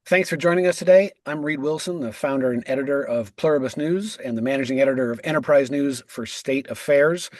Thanks for joining us today. I'm Reed Wilson, the founder and editor of Pluribus News and the managing editor of Enterprise News for State Affairs.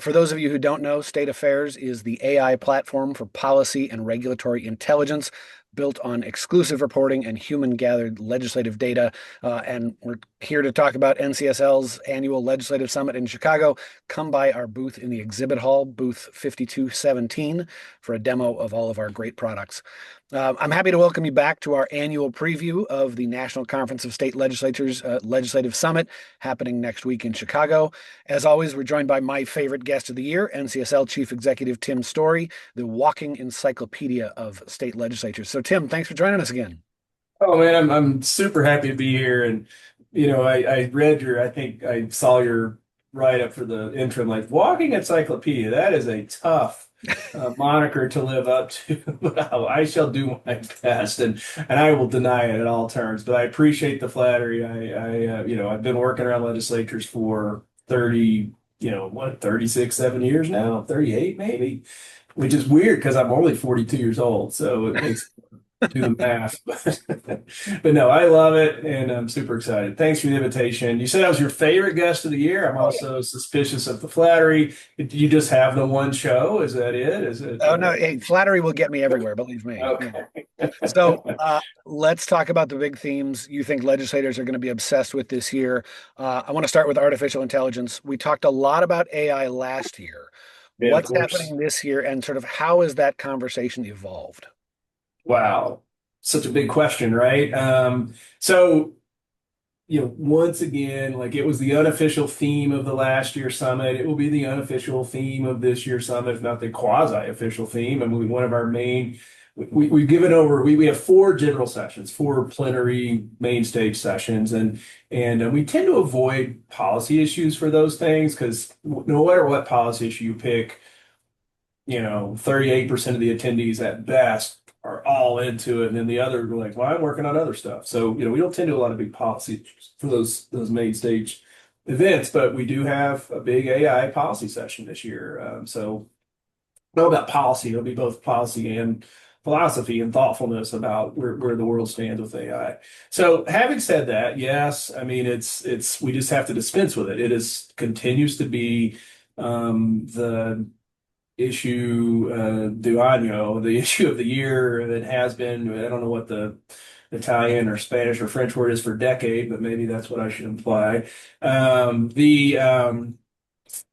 For those of you who don't know, State Affairs is the AI platform for policy and regulatory intelligence built on exclusive reporting and human gathered legislative data. And we're here to talk about NCSL's annual legislative summit in Chicago. Come by our booth in the exhibit hall, booth 5217, for a demo of all of our great products. I'm happy to welcome you back to our annual preview of the National Conference of State Legislatures Legislative Summit happening next week in Chicago. As always, we're joined by my favorite guest of the year, NCSL Chief Executive Tim Storey, the walking encyclopedia of state legislatures. So, Tim, thanks for joining us again. Oh man, I'm super happy to be here. And I read I think I saw your write up for the intro. I'm like, walking encyclopedia, that is a tough moniker to live up to. But I shall do my best, and I will deny it at all terms. But I appreciate the flattery. I've been working around legislatures for 30, 36, 7 years now, 38 maybe, which is weird because I'm only 42 years old. So it makes do the math. But no, I love it and I'm super excited. Thanks for the invitation. You said I was your favorite guest of the year. I'm also suspicious of the flattery. You just have the one show. Is that it? Is it? Oh, no, hey, flattery will get me everywhere, believe me. Yeah. Okay. So let's talk about the big themes you think legislators are going to be obsessed with this year. I want to start with artificial intelligence. We talked a lot about AI last year. Yeah, of What's course. happening this year, and sort of how has that conversation evolved? Wow. Such a big question, right? So once again, like it was the unofficial theme of the last year's summit. It will be the unofficial theme of this year's summit, if not the quasi-official theme. And one of our main, we've given over, we have four general sessions, four plenary main stage sessions. And we tend to avoid policy issues for those things because no matter what policy issue you pick, 38% of the attendees at best are all into it. And then the other are like, well, I'm working on other stuff. So, we don't tend to do a lot of big policy for those main stage events, but we do have a big AI policy session this year. So know about policy. It'll be both policy and philosophy and thoughtfulness about where the world stands with AI. So having said that, yes, I mean we just have to dispense with it. It is continues to be the issue do año, the issue of the year that has been. I don't know what the Italian or Spanish or French word is for decade, but maybe that's what I should imply. The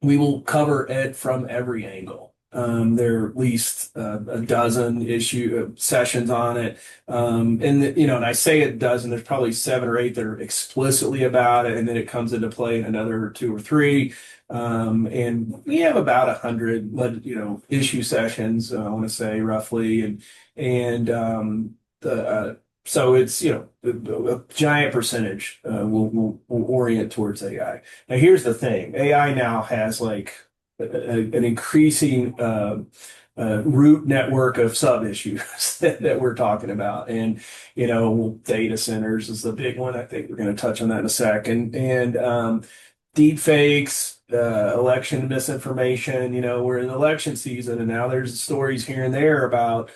We will cover it from every angle. There are at least a dozen sessions on it, and I say a dozen. There's probably seven or eight that are explicitly about it, and then it comes into play in another two or three. And we have about 100, issue sessions. I want to say roughly, and so it's a giant percentage will orient towards AI. Now, here's the thing: AI now has like an increasing root network of sub issues that we're talking about, and data centers is the big one. I think we're going to touch on that in a second, and deep fakes, election misinformation. We're in election season, and now there's stories here and there about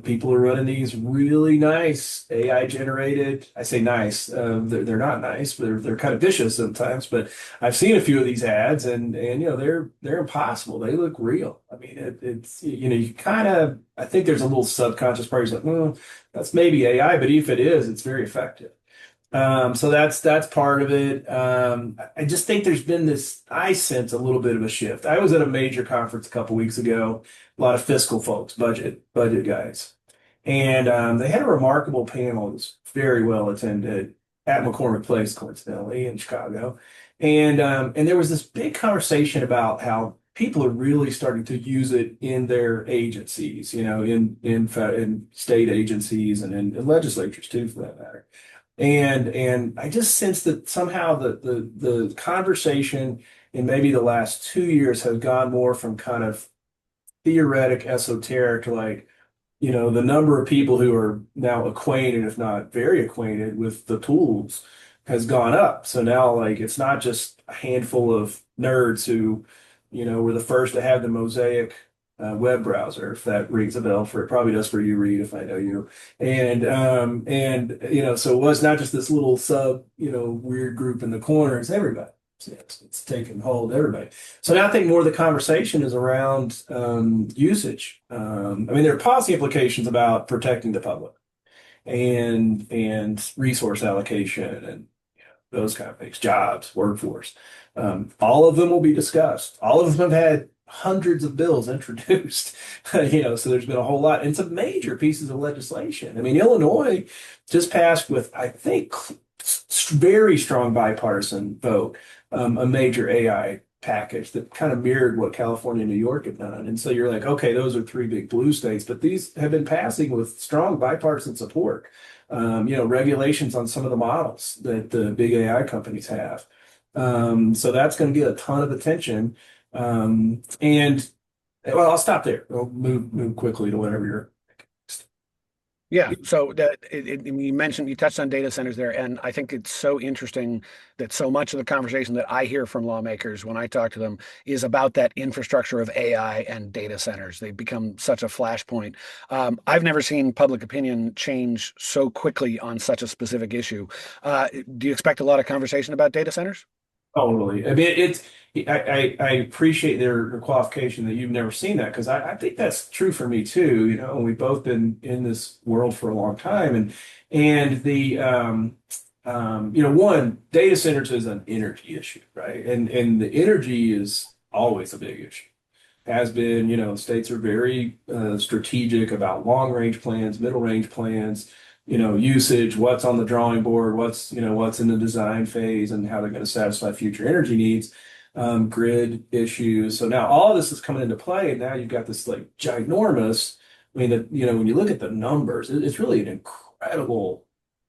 people are running these really nice AI generated. I say nice. They're not nice, but they're kind of vicious sometimes. But I've seen a few of these ads, and they're impossible. They look real. I mean, it's you kind of. I think there's a little subconscious part. Like, well, that's maybe AI, but if it is, it's very effective. So that's part of it. I just think there's been this. I sense a little bit of a shift. I was at a major conference a couple weeks ago. A lot of fiscal folks, budget guys, and they had a remarkable panel. It was very well attended at McCormick Place, coincidentally, in Chicago, and there was this big conversation about how people are really starting to use it in their agencies, in state agencies and in legislatures too, for that matter. And I just sense that somehow the conversation in maybe the last 2 years has gone more from kind of theoretic, esoteric to like, the number of people who are now acquainted, if not very acquainted with the tools has gone up. So now like it's not just a handful of nerds who, were the first to have the Mosaic web browser, if that rings a bell for it. Probably does for you, Reed, if I know you. And so it was not just this little sub, weird group in the corner. It's everybody. It's taken hold of everybody. So now I think more of the conversation is around usage. I mean, there are policy implications about protecting the public and resource allocation and those kind of things, jobs, workforce. All of them will be discussed. All of them have had hundreds of bills introduced, so there's been a whole lot. And some major pieces of legislation. I mean, Illinois just passed with, I think, very strong bipartisan vote, a major AI package that kind of mirrored what California and New York have done. And so you're like, okay, those are three big blue states, but these have been passing with strong bipartisan support. Regulations on some of the models that the big AI companies have. So that's going to get a ton of attention. And well, I'll stop there. I'll move quickly to whatever you're. Yeah. So you touched on data centers there, and I think it's so interesting that so much of the conversation that I hear from lawmakers when I talk to them is about that infrastructure of AI and data centers. They've become such a flashpoint. I've never seen public opinion change so quickly on such a specific issue. Do you expect a lot of conversation about data centers? Totally. I mean, I appreciate their qualification that you've never seen that because I think that's true for me too. And we've both been in this world for a long time, and one, data centers is an energy issue, right? And the energy is always a big issue. Has been, states are very strategic about long range plans, middle range plans, usage, what's on the drawing board, what's in the design phase, and how they're going to satisfy future energy needs, grid issues. So now all of this is coming into play, and now you've got this like ginormous. I mean, when you look at the numbers, it's really an incredible,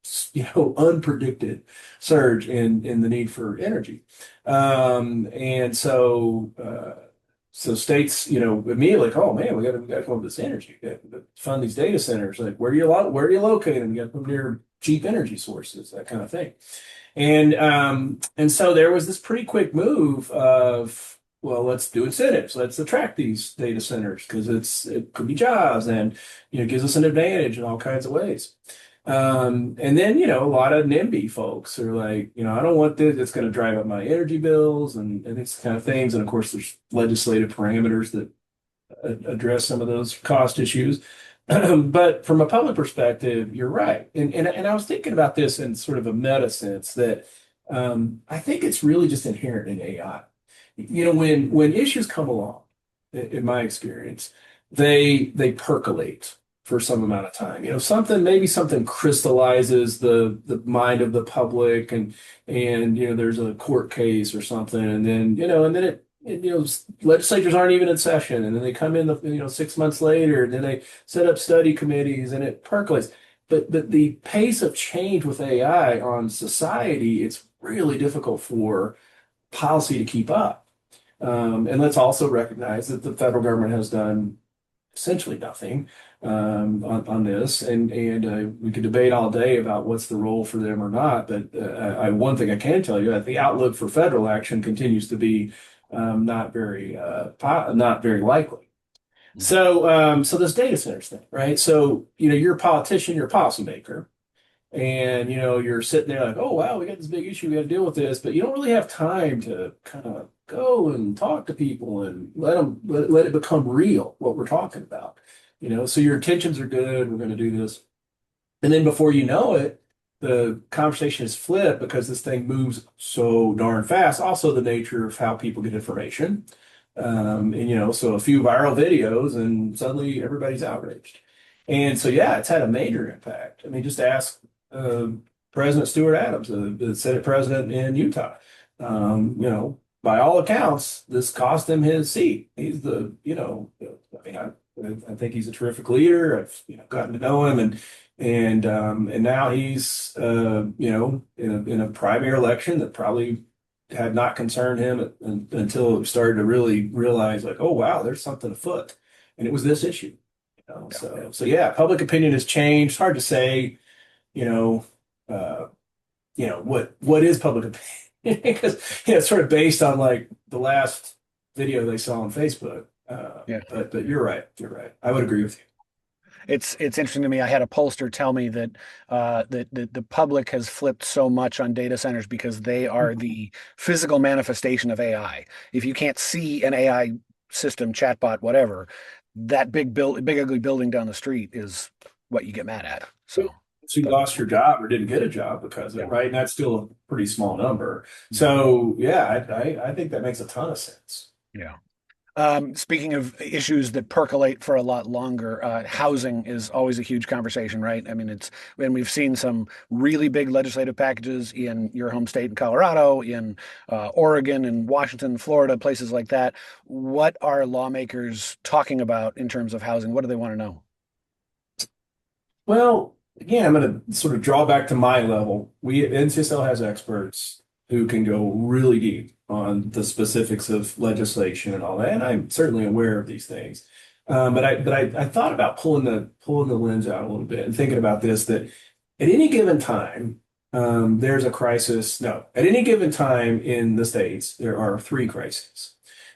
unpredicted surge in the need for energy, and so. So states, immediately like, oh man, we got to come up with this energy. We got to fund these data centers. Like, where do you locate them? You got to put them near cheap energy sources, that kind of thing. And so there was this pretty quick move of, well, let's do incentives. Let's attract these data centers because it could be jobs and it gives us an advantage in all kinds of ways. And then, a lot of NIMBY folks are like, I don't want this. It's going to drive up my energy bills and these kind of things. And of course, there's legislative parameters that address some of those cost issues. But from a public perspective, you're right. And I was thinking about this in sort of a meta sense that I think it's really just inherent in AI. When issues come along, in my experience, they percolate for some amount of time. Maybe something crystallizes the mind of the public and there's a court case or something and then legislatures aren't even in session and then they come in 6 months later and then they set up study committees and it percolates. But the pace of change with AI on society, it's really difficult for policy to keep up. And let's also recognize that the federal government has done essentially nothing on this, and we could debate all day about what's the role for them or not. But one thing I can tell you, that the outlook for federal action continues to be not very likely. So this data centers thing, right? So you're a politician, you're a policymaker, and you're sitting there like, oh wow, we got this big issue, we got to deal with this, but you don't really have time to kind of go and talk to people and let it become real what we're talking about. So your intentions are good, we're going to do this. And then before you know it, the conversation is flipped because this thing moves so darn fast. Also, the nature of how people get information. So a few viral videos and suddenly everybody's outraged. And so, yeah, it's had a major impact. I mean, just ask President Stuart Adams, the Senate president in Utah. By all accounts, this cost him his seat. He's I think he's a terrific leader. I've gotten to know him, and now he's in a primary election that probably had not concerned him until it started to really realize like, oh wow, there's something afoot, and it was this issue. So yeah, public opinion has changed. Hard to say, what is public opinion because it's sort of based on like the last video they saw on Facebook. Yeah. But you're right. You're right. I would agree with you. It's interesting to me. I had a pollster tell me that that the public has flipped so much on data centers because they are the physical manifestation of AI. If you can't see an AI system, chatbot, whatever, that big ugly building down the street is what you get mad at. So, So you but lost your job or didn't get a job because of yeah. it, right? And that's still a pretty small number. Mhm. So yeah, I think that makes a ton of sense. Yeah. Speaking of issues that percolate for a lot longer, housing is always a huge conversation, right? I mean, and we've seen some really big legislative packages in your home state in Colorado, in Oregon and Washington, Florida, places like that. What are lawmakers talking about in terms of housing? What do they want to know? Well, again, I'm going to sort of draw back to my level. We NCSL has experts who can go really deep on the specifics of legislation and all that, and I'm certainly aware of these things. I thought about pulling the lens out a little bit and thinking about this that at any given time, there's a crisis. No, at any given time in the states, there are three crises.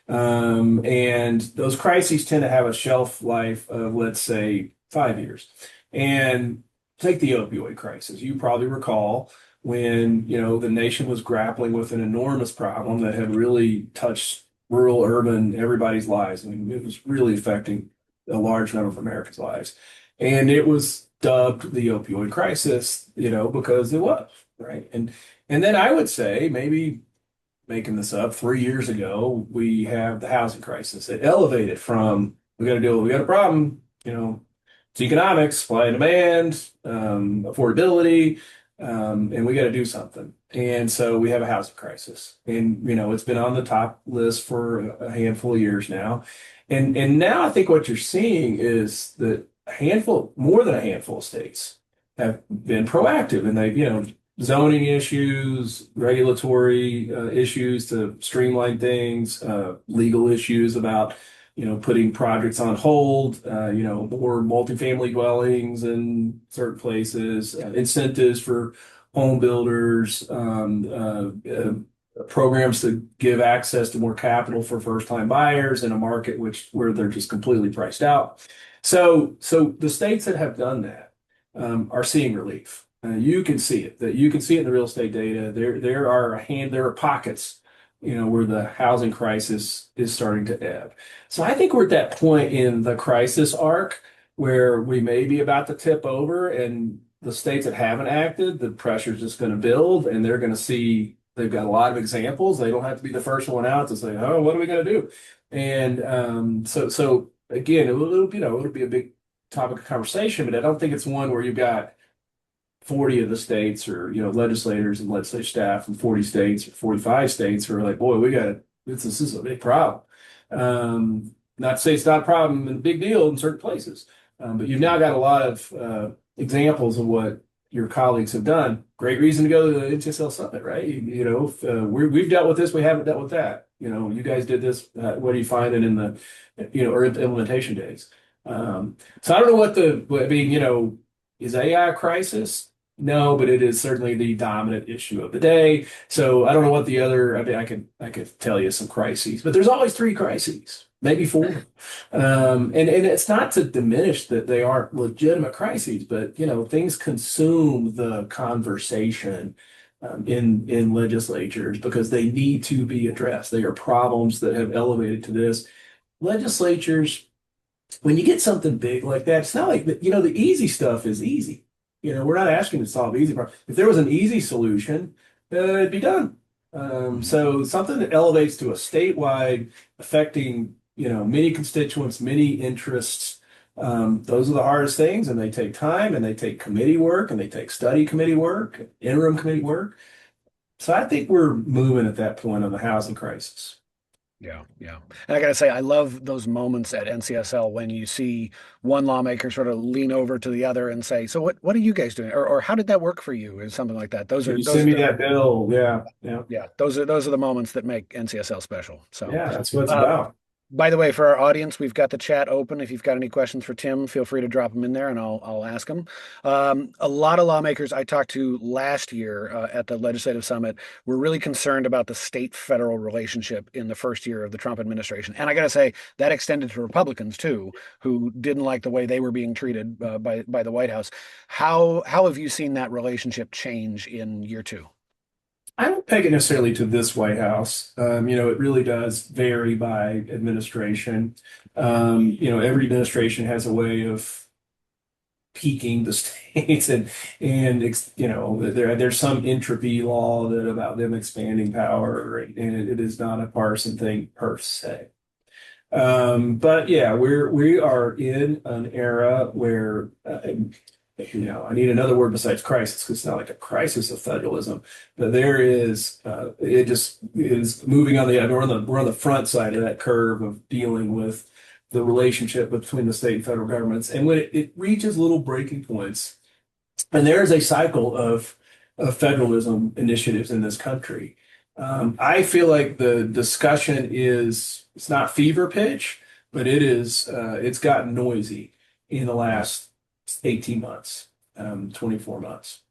And those crises tend to have a shelf life of, let's say, 5 years. And take the opioid crisis. You probably recall when, the nation was grappling with an enormous problem that had really touched rural, urban, everybody's lives. I mean, it was really affecting a large number of Americans' lives. And it was dubbed the opioid crisis, because it was, right? And then I would say maybe making this up, 3 years ago, we have the housing crisis. It elevated from we got a problem, it's economics, supply and demand, affordability, and we got to do something. And so we have a housing crisis. And, it's been on the top list for a handful of years now. And now I think what you're seeing is that more than a handful of states have been proactive and they've, zoning issues, regulatory issues to streamline things, legal issues about, putting projects on hold, more multifamily dwellings in certain places, incentives for home builders, programs to give access to more capital for first-time buyers in a market where they're just completely priced out. So the states that have done that are seeing relief. You can see it. That you can see it in the real estate data. There are pockets, where the housing crisis is starting to ebb. So I think we're at that point in the crisis arc where we may be about to tip over, and the states that haven't acted, the pressure is just going to build, and they're going to see they've got a lot of examples. They don't have to be the first one out to say, "Oh, what are we going to do?" And so again, it'll be a big topic of conversation, but I don't think it's one where you've got 40 of the states or legislators and legislative staff from 40 states or 45 states who are like, boy, this is a big problem. Not to say it's not a problem and a big deal in certain places, but you've now got a lot of examples of what your colleagues have done. Great reason to go to the NCSL Summit, right? We've dealt with this, we haven't dealt with that. You guys did this. What are you finding in the or implementation days? So I don't know is AI a crisis? No, but it is certainly the dominant issue of the day. So I don't know what the other. I mean, I could tell you some crises, but there's always three crises, maybe four. And it's not to diminish that they aren't legitimate crises, but things consume the conversation in legislatures because they need to be addressed. They are problems that have elevated to this. Legislatures, when you get something big like that, it's not like the easy stuff is easy. We're not asking to solve easy problems. If there was an easy solution, it'd be done. So something that elevates to a statewide, affecting many constituents, many interests. Those are the hardest things, and they take time, and they take committee work, and they take study committee work, interim committee work. So I think we're moving at that point on the housing crisis. Yeah, yeah. And I gotta say, I love those moments at NCSL when you see one lawmaker sort of lean over to the other and say, "So what are you guys doing?" Or "How did that work for you?" Or something like that. Can you send me that bill? Yeah, yeah, Yeah, those are the moments that make NCSL special. So, yeah. That's what it's uh, about. By the way, for our audience, we've got the chat open. If you've got any questions for Tim, feel free to drop them in there, and I'll ask them. A lot of lawmakers I talked to last year at the legislative summit were really concerned about the state-federal relationship in the first year of the Trump administration, and I got to say that extended to Republicans too, who didn't like the way they were being treated by the White House. How have you seen that relationship change in year two? I don't peg it necessarily to this White House. It really does vary by administration. Every administration has a way of peaking the states, there's some entropy law that about them expanding power, and it is not a partisan thing per se. But yeah, we are in an era where I need another word besides crisis because it's not like a crisis of federalism, but there is it just is moving on we're on the front side of that curve of dealing with the relationship between the state and federal governments, and when it reaches little breaking points, and there is a cycle of federalism initiatives in this country. I feel like the discussion is it's not fever pitch, but it's gotten noisy in the last 18 months, 24 months.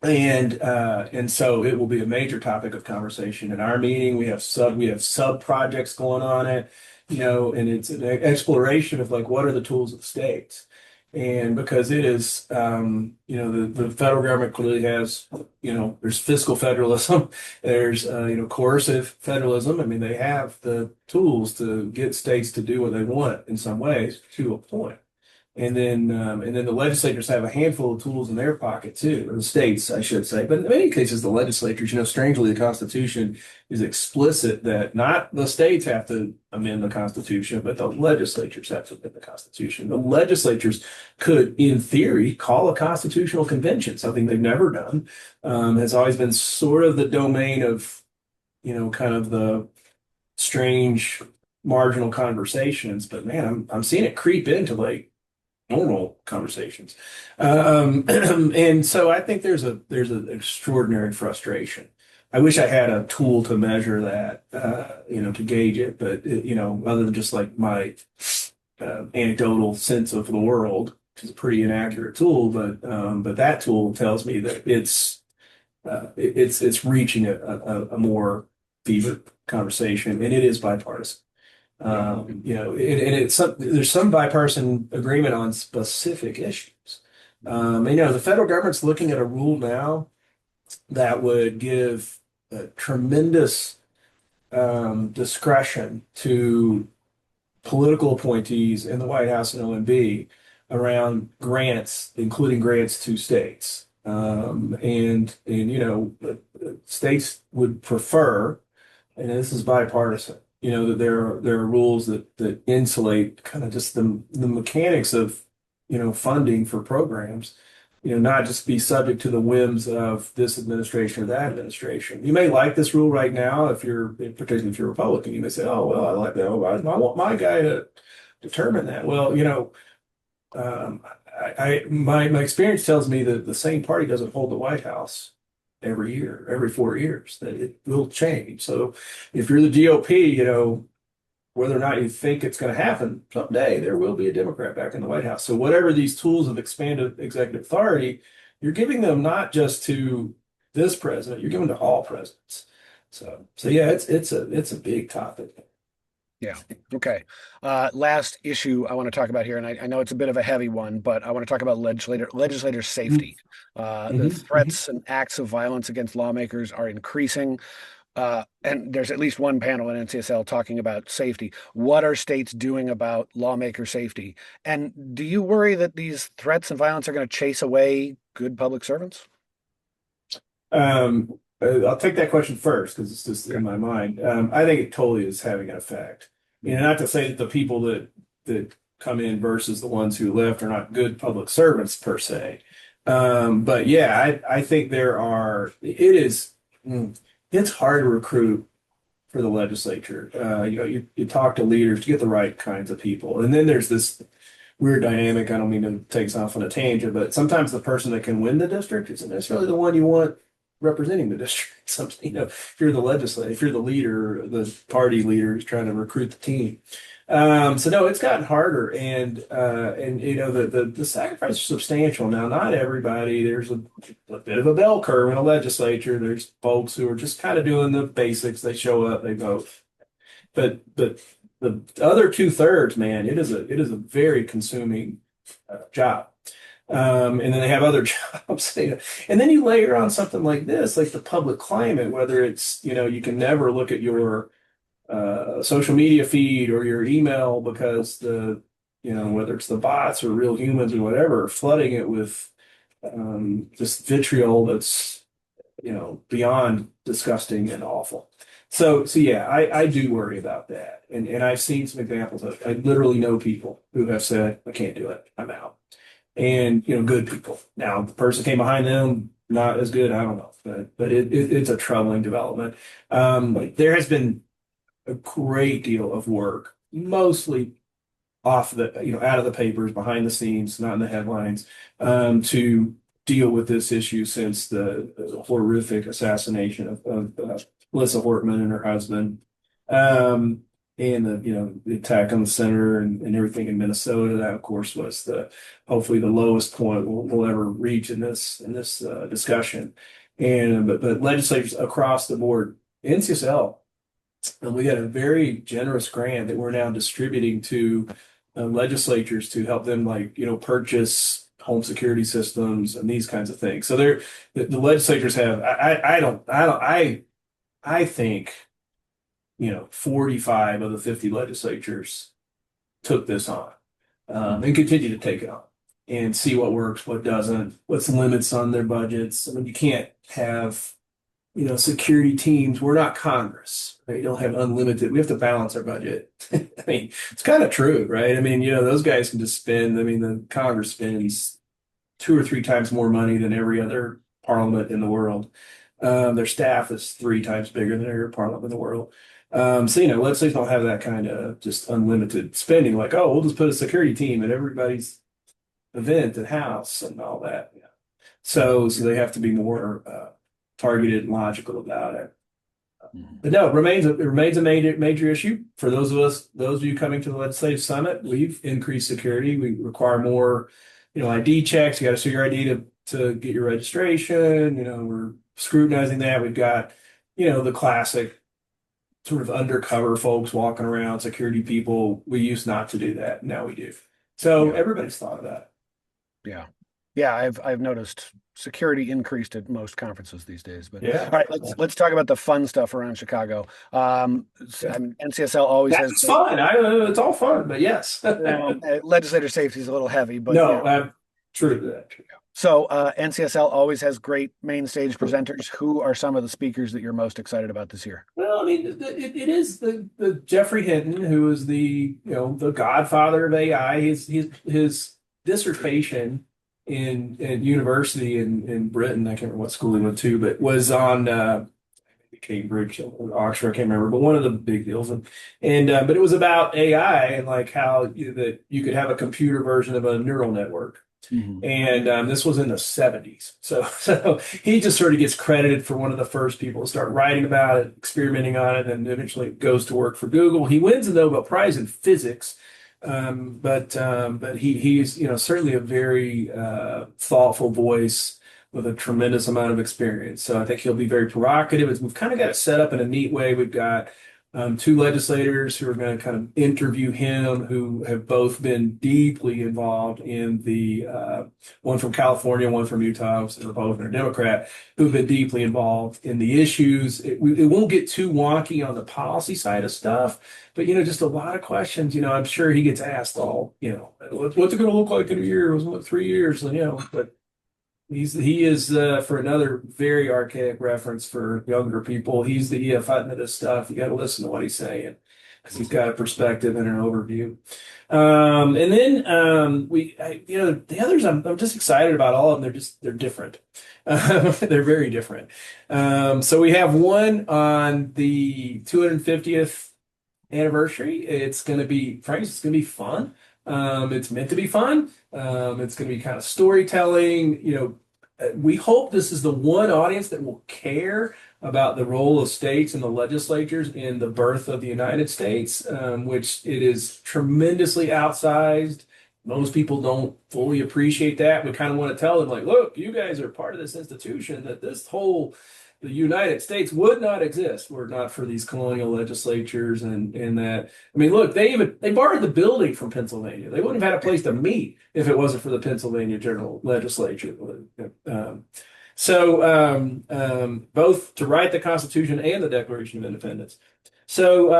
And so it will be a major topic of conversation in our meeting. We have sub projects going on it, and it's an exploration of like what are the tools of the states. And because it is, the federal government clearly has, there's fiscal federalism, there's, coercive federalism. I mean, they have the tools to get states to do what they want in some ways to a point. And then the legislatures have a handful of tools in their pocket too, or the states, I should say. But in many cases, the legislatures, strangely, the Constitution is explicit that not the states have to amend the Constitution, but the legislatures have to amend the Constitution. The legislatures could, in theory, call a constitutional convention, something they've never done. Has always been sort of the domain of, kind of the strange marginal conversations. But man, I'm seeing it creep into like normal conversations. And so I think there's an extraordinary frustration. I wish I had a tool to measure that, to gauge it, but other than just like my anecdotal sense of the world, which is a pretty inaccurate tool, but that tool tells me that it's reaching a more fevered conversation, and it is bipartisan. There's some bipartisan agreement on specific issues. The federal government's looking at a rule now that would give tremendous discretion to political appointees in the White House and OMB around grants, including grants to states. States would prefer, and this is bipartisan, that there are rules that insulate kind of just the mechanics of, funding for programs, not just be subject to the whims of this administration or that administration. You may like this rule right now particularly if you're Republican. You may say, oh, well, I like that. Oh, I want my guy to determine that. Well, my experience tells me that the same party doesn't hold the White House every year, every 4 years, that it will change. So if you're the GOP, whether or not you think it's going to happen, someday there will be a Democrat back in the White House. So whatever these tools of expanded executive authority, you're giving them not just to this president, you're giving to all presidents. So yeah, it's a big topic. Yeah. Okay. Last issue I want to talk about here, and I know it's a bit of a heavy one, but I want to talk about legislator safety. The Hmm. threats and acts of violence against lawmakers are increasing. And there's at least one panel in NCSL talking about safety. What are states doing about lawmaker safety? And do you worry that these threats and violence are going to chase away good public servants? I'll take that question first because it's just in Okay. my mind. I think it totally is having an effect. Not to say that the people that come in versus the ones who left are not good public servants per se. But yeah, I think it's hard to recruit for the legislature. You talk to leaders to get the right kinds of people. And then there's this weird dynamic. I don't mean to take us off on a tangent, but sometimes the person that can win the district isn't necessarily the one you want representing the district. Something, if you're the legislator, if you're the leader, the party leader is trying to recruit the team. So no, it's gotten harder, and the sacrifice is substantial. Now, not everybody. There's a bit of a bell curve in a legislature. There's folks who are just kind of doing the basics. They show up, they vote. But the other two-thirds, man, it is a very consuming job. And then they have other jobs. And then you layer on something like this, like the public climate, whether it's, you can never look at your social media feed or your email because whether it's the bots or real humans or whatever, flooding it with just vitriol that's, beyond disgusting and awful. So yeah, I do worry about that. And I've seen some examples of, I literally know people who have said, I can't do it, I'm out. And, good people. Now, the person came behind them, not as good, I don't know. But it's a troubling development. There has been a great deal of work, mostly off out of the papers, behind the scenes, not in the headlines, to deal with this issue since the horrific assassination of Melissa Hortman and her husband, and the attack on the senator and everything in Minnesota. That, of course, was hopefully the lowest point we'll ever reach in this discussion. And but legislators across the board, NCSL. And we got a very generous grant that we're now distributing to legislatures to help them, purchase home security systems and these kinds of things. So the legislatures have, I think, 45 of the 50 legislatures took this on, and continue to take it on and see what works, what doesn't, what's the limits on their budgets. I mean, you can't have security teams. We're not Congress, right? You don't have unlimited. We have to balance our budget. I mean, it's kind of true, right? I mean, those guys can just spend. I mean, the Congress spends 2 or 3 times more money than every other parliament in the world. Their staff is 3 times bigger than every parliament in the world. Legislators don't have that kind of just unlimited spending. Like, oh, we'll just put a security team at everybody's event and house and all that. Yeah. So they have to be more targeted and logical about it. But no, it remains a major issue for those of you coming to the legislative summit. We've increased security. We require more, ID checks. You got to show your ID to get your registration. We're scrutinizing that. We've got, the classic sort of undercover folks walking around, security people. We used not to do that. Now we do. So everybody's thought of that. Yeah. Yeah, I've noticed security increased at most conferences these days. But Yeah. all right, let's talk about the fun stuff around Chicago. NCSL always has That's fun. It's all fun, but yes. legislator safety is a little heavy, but No, true to that. So NCSL always has great main stage presenters. Who are some of the speakers that you're most excited about this year? Well, I mean, it is the Jeffrey Hinton, who is the godfather of AI. His dissertation in university in Britain, I can't remember what school he went to, but was on Cambridge or Oxford, I can't remember, but one of the big deals. But it was about AI and like how that you could have a computer version of a neural network. Mm-hmm. And this was in the 70s. So he just sort of gets credited for one of the first people to start writing about it, experimenting on it, and eventually goes to work for Google. He wins the Nobel Prize in physics. But he's certainly a very thoughtful voice with a tremendous amount of experience. So I think he'll be very provocative. We've kind of got it set up in a neat way. We've got 2 legislators who are going to kind of interview him, who have both been deeply involved in the one from California, one from Utah, who's a Republican or Democrat, who've been deeply involved in the issues. It won't get too wonky on the policy side of stuff, but just a lot of questions. I'm sure he gets asked all, what's it going to look like in a year? What 3 years? But he is for another very archaic reference for younger people. He's the E.F. Hutton of this stuff. You got to listen to what he's saying because he's got a perspective and an overview. And then the others. I'm just excited about all of them. They're different. They're very different. So we have one on the 250th anniversary. It's going to be, Frank, it's going to be fun. It's meant to be fun. It's going to be kind of storytelling, we hope this is the one audience that will care about the role of states and the legislatures in the birth of the United States, which it is tremendously outsized. Most people don't fully appreciate that. We kind of want to tell them, like, look, you guys are part of this institution, that this whole the United States would not exist were it not for these colonial legislatures and that. I mean, look, they borrowed the building from Pennsylvania. They wouldn't have had a place to meet if it wasn't for the Pennsylvania General Legislature. Um, both to write the Constitution and the Declaration of Independence. So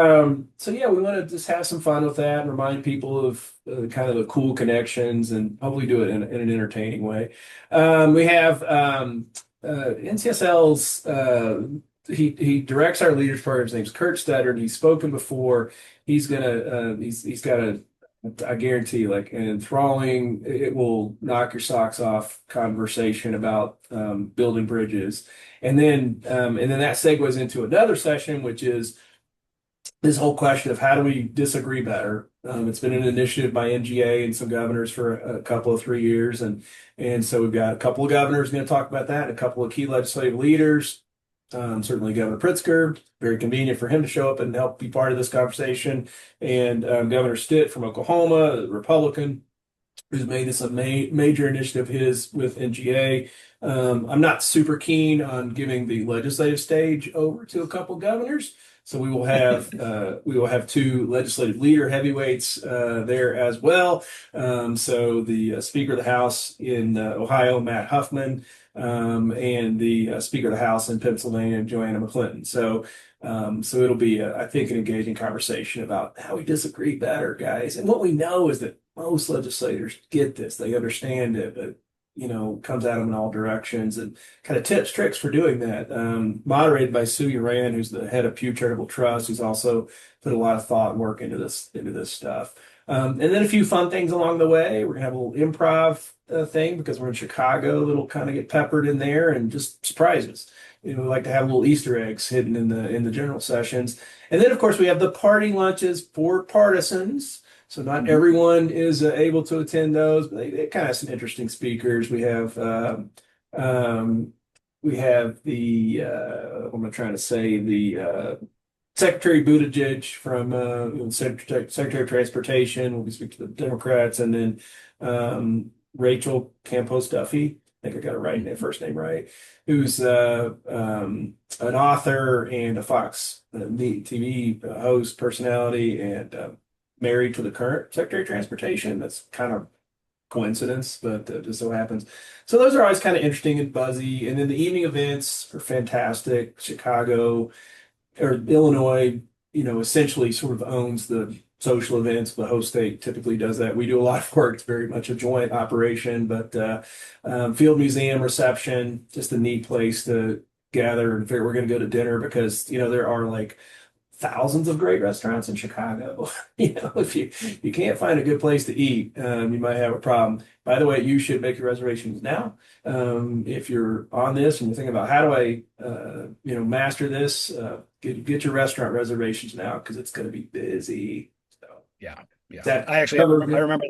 yeah, we want to just have some fun with that and remind people of kind of the cool connections and hopefully do it in an entertaining way. We have NCSL's he directs our leaders program. His name's Kurt Studdard. He's spoken before. He's got a I guarantee like an enthralling, it will knock your socks off conversation about building bridges. And then that segues into another session, which is this whole question of how do we disagree better. It's been an initiative by NGA and some governors for a couple of 3 years, and so we've got a couple of governors going to talk about that, and a couple of key legislative leaders. Certainly Governor Pritzker, very convenient for him to show up and help be part of this conversation, and Governor Stitt from Oklahoma, a Republican, who's made this a major initiative of his with NGA. I'm not super keen on giving the legislative stage over to a couple governors. So we will have two legislative leader heavyweights there as well. So the Speaker of the House in Ohio, Matt Huffman, and the Speaker of the House in Pennsylvania, Joanna McClinton. So it'll be, I think, an engaging conversation about how we disagree better, guys. And what we know is that most legislators get this; they understand it, but comes at them in all directions, and kind of tips, tricks for doing that. Moderated by Sue Uran, who's the head of Pew Charitable Trust, who's also put a lot of thought and work into this stuff. And then a few fun things along the way. We're gonna have a little improv thing because we're in Chicago that'll kind of get peppered in there and just surprises. We like to have little Easter eggs hidden in the general sessions. And then, of course, we have the party lunches for partisans. So not everyone is able to attend those, but they kind of have some interesting speakers. We have the what am I trying to say? The Secretary Buttigieg from Secretary of Transportation. We'll be speaking to the Democrats, and then Rachel Campos Duffy. I think I got it right, their first name right. Who's an author and a Fox TV host personality, and married to the current Secretary of Transportation. That's kind of coincidence, but just so happens. So those are always kind of interesting and buzzy. And then the evening events are fantastic. Chicago or Illinois, essentially sort of owns the social events. The host state typically does that. We do a lot of work. It's very much a joint operation, but Field Museum reception, just a neat place to gather and figure we're going to go to dinner because, there are like thousands of great restaurants in Chicago. If you can't find a good place to eat, you might have a problem. By the way, you should make your reservations now. If you're on this and you're thinking about how do I, master this, get your restaurant reservations now because it's going to be busy. So Yeah, yeah. that I cover. remember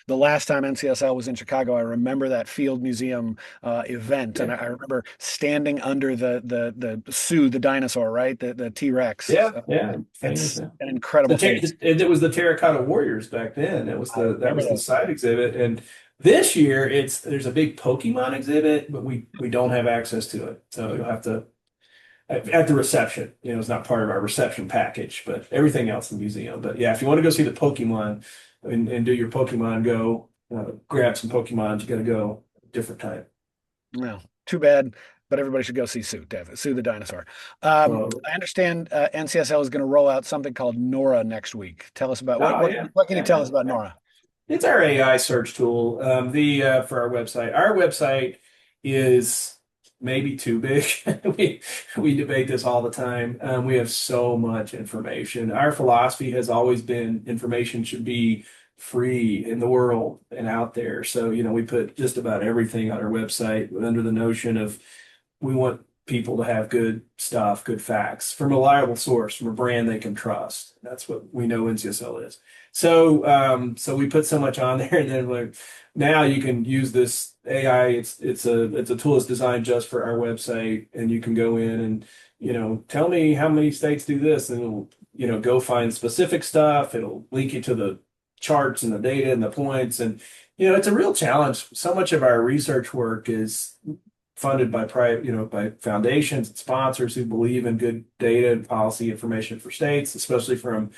the last time NCSL was in Chicago. I remember that Field Museum event, and Yeah, I remember standing under the Sue the dinosaur, right? The T-Rex. yeah, yeah. Famous. It's Yeah. an incredible thing. It was the Terracotta Warriors back then. I That remember was the those. side exhibit, and this year there's a big Pokemon exhibit, but we don't have access to it, so you'll have to at the reception. It's not part of our reception package, but everything else in the museum. But yeah, if you want to go see the Pokemon and do your Pokemon Go, grab some Pokemon, you got to go a different time. No, too bad. But everybody should go see Sue, Dev, Sue the dinosaur. Well, I understand NCSL is going to roll out something called Nora next week. Tell us about oh yeah, what can you yeah, tell yeah. us about Nora? It's our AI search tool. The for our website. Our website is maybe too big. We we debate this all the time. We have so much information. Our philosophy has always been information should be free in the world and out there. So, we put just about everything on our website under the notion of we want people to have good stuff, good facts from a reliable source, from a brand they can trust. That's what we know NCSL is. So, so we put so much on there, and then like now you can use this AI. It's a tool that's designed just for our website, and you can go in and tell me how many states do this, and it'll go find specific stuff. It'll link you to the charts and the data and the points, and it's a real challenge. So much of our research work is funded by private, by foundations and sponsors who believe in good data and policy information for states, especially from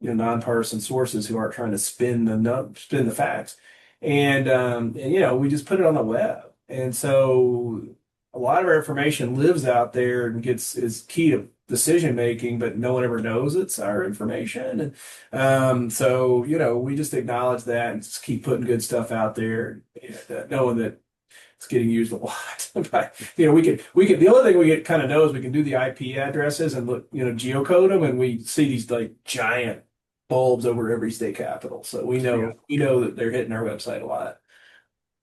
nonpartisan sources who aren't trying to spin the facts. And we just put it on the web, and so a lot of our information lives out there and is key to decision making, but no one ever knows it's our information. And so we just acknowledge that and just keep putting good stuff out there, knowing that it's getting used a lot. But we could the only thing we get kind of know is we can do the IP addresses and look, geocode them, and we see these like giant bulbs over every state capital. So we Yeah. know that they're hitting our website a lot.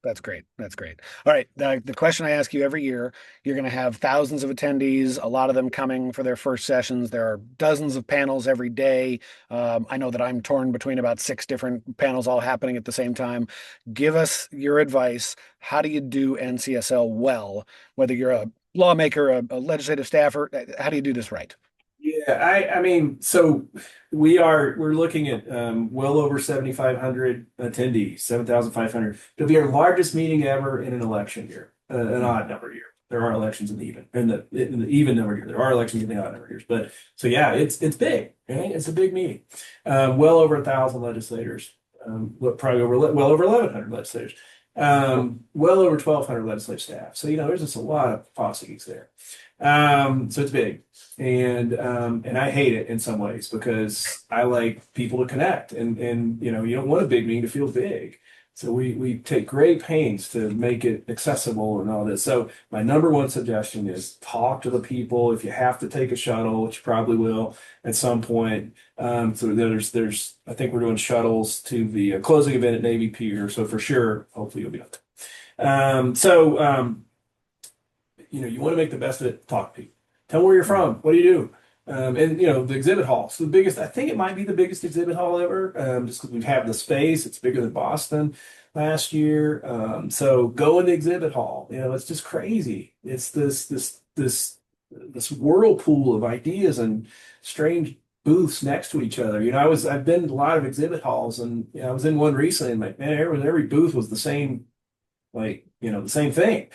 That's great. That's great. All right. The question I ask you every year, you're going to have thousands of attendees, a lot of them coming for their first sessions. There are dozens of panels every day. I know that I'm torn between about 6 different panels all happening at the same time. Give us your advice. How do you do NCSL well, whether you're a lawmaker, a legislative staffer? How do you do this right? Yeah, I mean, so we're looking at well over 7,500 attendees, 7,500. It'll be our largest meeting ever in an election year, an odd number year. There are elections in the even number year. There are elections in the odd number years, but so yeah, it's big. Right? It's a big meeting. Well over 1,000 legislators. Probably well over 1,100 legislators. Well over 1,200 legislative staff. So there's just a lot of policy geeks there. So it's big, and I hate it in some ways because I like people to connect, and you don't want a big meeting to feel big. So we take great pains to make it accessible and all this. So my number one suggestion is talk to the people. If you have to take a shuttle, which you probably will at some point. So there's I think we're doing shuttles to the closing event at Navy Pier. So for sure, hopefully you'll be up there. You want to make the best of it. Talk to people. Tell them where you're from. What do you do? And the exhibit hall. So the biggest, I think it might be the biggest exhibit hall ever, just because we have the space. It's bigger than Boston last year. So go in the exhibit hall. It's just crazy. It's this whirlpool of ideas and strange booths next to each other. I've been to a lot of exhibit halls, and I was in one recently, and like, man, every booth was the same, like, the same thing.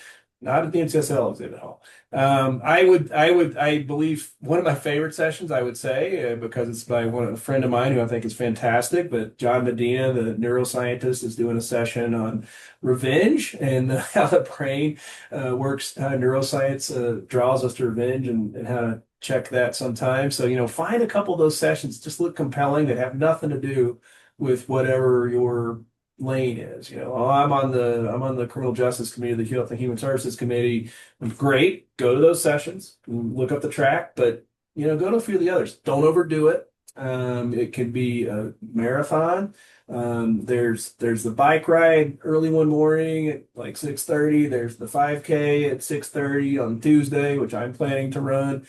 Not at the NCSL exhibit hall. I believe one of my favorite sessions, I would say, because it's by a friend of mine who I think is fantastic, but John Medina, the neuroscientist, is doing a session on revenge and how the brain works, how neuroscience draws us to revenge, and how to check that sometimes. So, find a couple of those sessions, just look compelling, that have nothing to do with whatever your lane is. I'm on the criminal justice committee, the health and human services committee. Great, go to those sessions, look up the track, but go to a few of the others. Don't overdo it. It can be a marathon. There's the bike ride early one morning at like 6:30. There's the 5K at 6:30 on Tuesday, which I'm planning to run.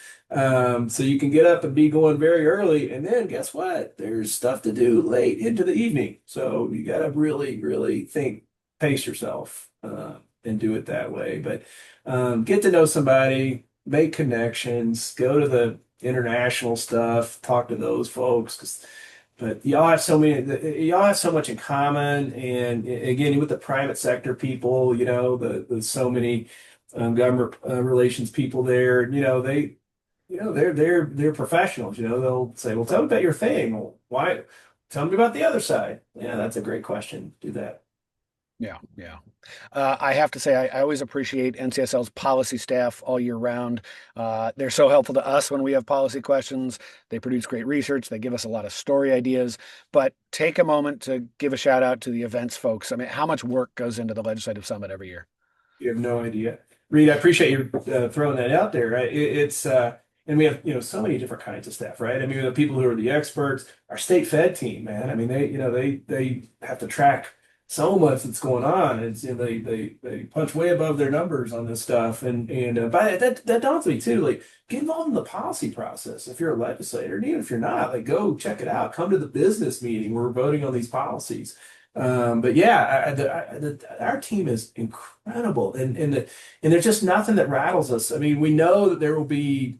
So you can get up and be going very early, and then guess what? There's stuff to do late into the evening. So you got to really, really pace yourself, and do it that way. But get to know somebody, make connections, go to the international stuff, talk to those folks, but y'all have so much in common. And again, with the private sector people, there's so many government relations people there. They're professionals. They'll say, "Well, tell me about your thing." Well, why? Tell me about the other side. Yeah, that's a great question. Do that. Yeah, yeah. I have to say, I always appreciate NCSL's policy staff all year round. They're so helpful to us when we have policy questions. They produce great research. They give us a lot of story ideas. But take a moment to give a shout out to the events folks. I mean, how much work goes into the Legislative Summit every year? You have no idea. Reed, I appreciate you throwing that out there. Right? And we have, so many different kinds of staff, right? I mean, the people who are the experts, our state fed team, man. I mean, they have to track so much that's going on. It's they punch way above their numbers on this stuff, and but that daunts me too. Like get involved in the policy process if you're a legislator, and even if you're not, like go check it out. Come to the business meeting where we're voting on these policies. But yeah, our team is incredible, and there's just nothing that rattles us. I mean, we know that there will be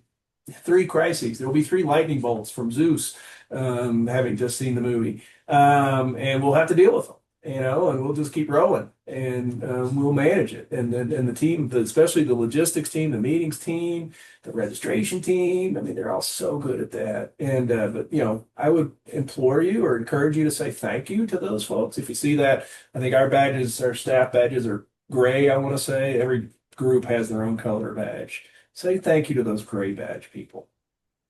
three crises. There will be three lightning bolts from Zeus, having just seen the movie, and we'll have to deal with them, and we'll just keep rolling, and we'll manage it. And the team, especially the logistics team, the meetings team, the registration team. I mean, they're all so good at that. And but I would implore you or encourage you to say thank you to those folks. If you see that, I think our badges, our staff badges are gray. I want to say every group has their own color badge. Say thank you to those gray badge people.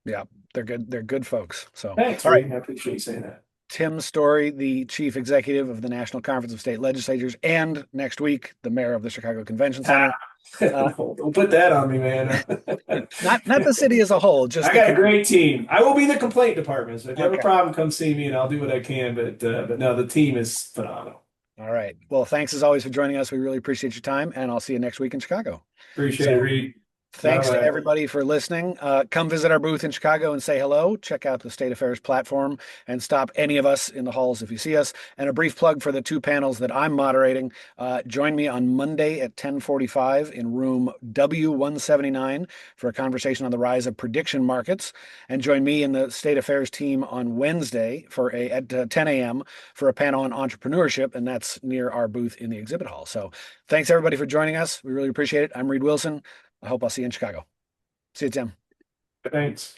Yeah, they're good. They're good folks. So, Thanks, all right. Reed. I appreciate you saying that. Tim Storey, the chief executive of the National Conference of State Legislatures, and next week, the mayor of the Chicago Convention Center. No, don't put that on me, man. Not the city as a whole, just I the got a great team. I will be the complaint department. So if you have a okay. problem, come see me and I'll do what I can. But no, the team is phenomenal. All right. Well, thanks as always for joining us. We really appreciate your time, and I'll see you next week in Chicago. Appreciate it, So Reed. Bye thanks to bye. everybody for listening. Come visit our booth in Chicago and say hello. Check out the State Affairs platform and stop any of us in the halls if you see us. And a brief plug for the two panels that I'm moderating. Join me on Monday at 10:45 in room W179 for a conversation on the rise of prediction markets. And join me and the State Affairs team on Wednesday at 10 a.m. for a panel on entrepreneurship, and that's near our booth in the exhibit hall. So thanks everybody for joining us. We really appreciate it. I'm Reed Wilson. I hope I'll see you in Chicago. See you, Tim. Thanks.